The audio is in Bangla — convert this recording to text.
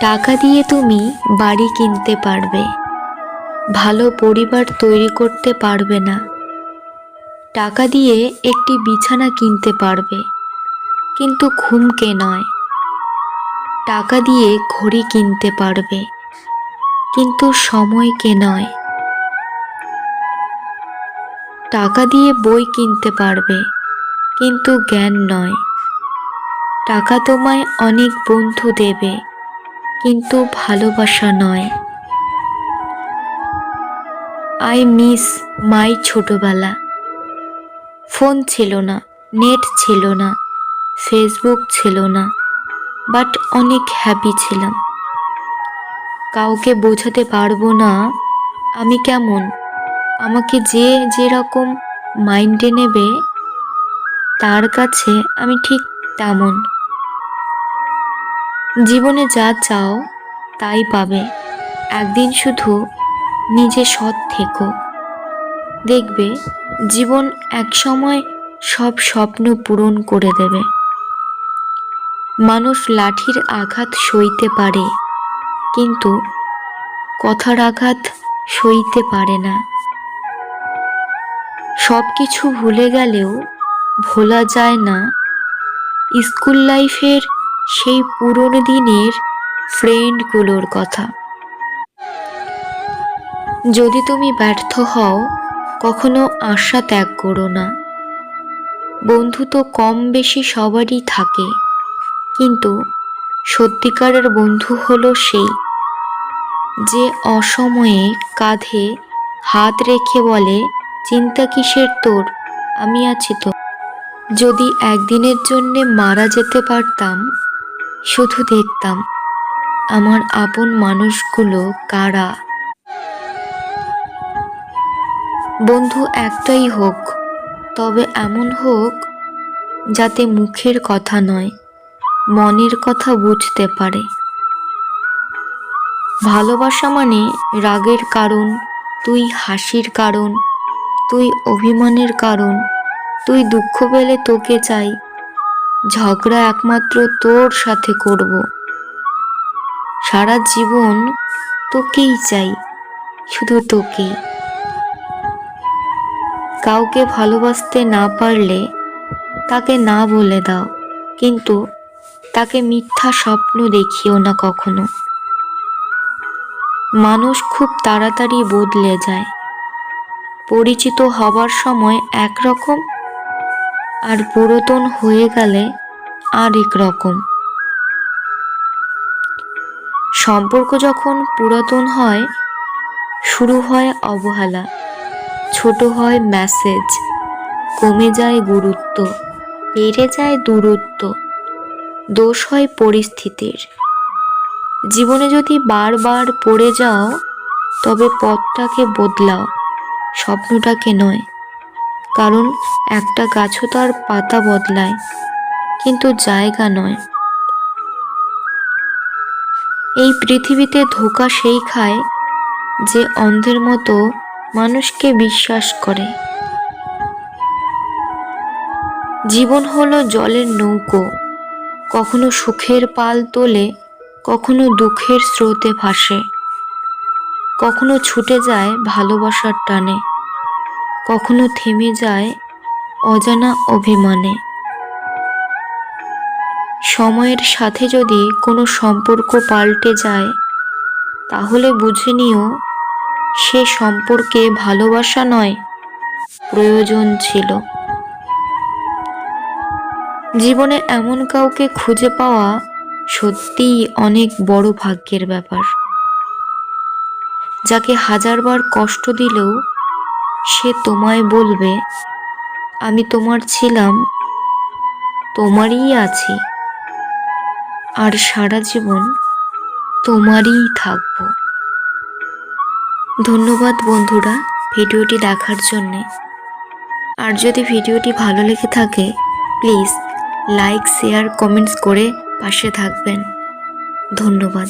টাকা দিয়ে তুমি বাড়ি কিনতে পারবে, ভালো পরিবার তৈরি করতে পারবে না। টাকা দিয়ে একটি বিছানা কিনতে পারবে, কিন্তু ঘুমকে নয়। টাকা দিয়ে ঘড়ি কিনতে পারবে, কিন্তু সময়কে নয়। টাকা দিয়ে বই কিনতে পারবে, কিন্তু জ্ঞান নয়। টাকা তোমায় অনেক বন্ধু দেবে, কিন্তু ভালোবাসা নয়। আই মিস মাই ছোটবেলা। ফোন ছিল না, নেট ছিল না, ফেসবুক ছিল না, বাট অনেক হ্যাপি ছিলাম। কাউকে বোঝাতে পারবো না আমি কেমন, আমাকে যে যেরকম মাইন্ডে নেবে তার কাছে আমি ঠিক তেমন। জীবনে যা চাও তাই পাবে, একদিন শুধু নিজে সৎ থেকো। দেখবে জীবন একসময় সব স্বপ্ন পূরণ করে দেবে। মানুষ লাঠির আঘাত সইতে পারে, কিন্তু কথার আঘাত সইতে পারে না। সব কিছু ভুলে গেলেও ভোলা যায় না স্কুল লাইফের সেই পুরনো দিনের ফ্রেন্ডগুলোর কথা। যদি তুমি ব্যর্থ হও, কখনো আশা ত্যাগ করো না। বন্ধু তো কম বেশি সবারই থাকে, কিন্তু সত্যিকারের বন্ধু হলো সেই যে অসময়ে কাঁধে হাত রেখে বলে, চিন্তা কিসের তোর, আমি আছি তো। যদি একদিনের জন্যে মারা যেতে পারতাম, শুধু দেখতাম আমার আপন মানুষগুলো কারা। বন্ধু একটাই হোক, তবে এমন হোক যাতে মুখের কথা নয়, মনের কথা বুঝতে পারে। ভালোবাসা মানে রাগের কারণ তুই, হাসির কারণ তুই, অভিমানের কারণ তুই, দুঃখ পেলে তোকে চাই, ঝগড়া একমাত্র তোর সাথে করব, সারা জীবন তোকেই চাই, শুধু তোকেই। কাউকে ভালোবাসতে না পারলে তাকে না বলে দাও, কিন্তু তাকে মিথ্যা স্বপ্ন দেখিও না কখনো। মানুষ খুব তাড়াতাড়ি বদলে যায়, পরিচিত হবার সময় একরকম, আর পুরাতন হয়ে গেলে আরেক রকম। সম্পর্ক যখন পুরাতন হয়, শুরু হয় অবহেলা, ছোট হয় মেসেজ, কমে যায় গুরুত্ব, বেড়ে যায় দূরত্ব, দোষ হয় পরিস্থিতির। জীবনে যদি বারবার পড়ে যাও, তবে পথটাকে বদলাও, স্বপ্নটাকে নয়। কারণ একটা গাছও তার পাতা বদলায়, কিন্তু জায়গা নয়। এই পৃথিবীতে ধোঁকা সেই খায় যে অন্ধের মতো মানুষকে বিশ্বাস করে। জীবন হলো জলের নৌকো, কখনো সুখের পাল তোলে, কখনো দুঃখের স্রোতে ভাসে, কখনো ছুটে যায় ভালোবাসার টানে, কখনো থেমে যায় অজানা অভিমানে। সময়ের সাথে যদি কোনো সম্পর্ক পাল্টে যায়, তাহলে বুঝে নিও সে সম্পর্কে ভালোবাসা নয়, প্রয়োজন ছিল। জীবনে এমন কাউকে খুঁজে পাওয়া সত্যিই অনেক বড় ভাগ্যের ব্যাপার, যাকে হাজারবার কষ্ট দিলেও সে তোমায় বলবে, আমি তোমার ছিলাম, তোমারই আছি, আর সারা জীবন তোমারই থাকবো। ধন্যবাদ বন্ধুরা ভিডিওটি দেখার জন্যে। আর যদি ভিডিওটি ভালো লেগে থাকে, প্লিজ লাইক, শেয়ার, কমেন্টস করে পাশে থাকবেন। ধন্যবাদ।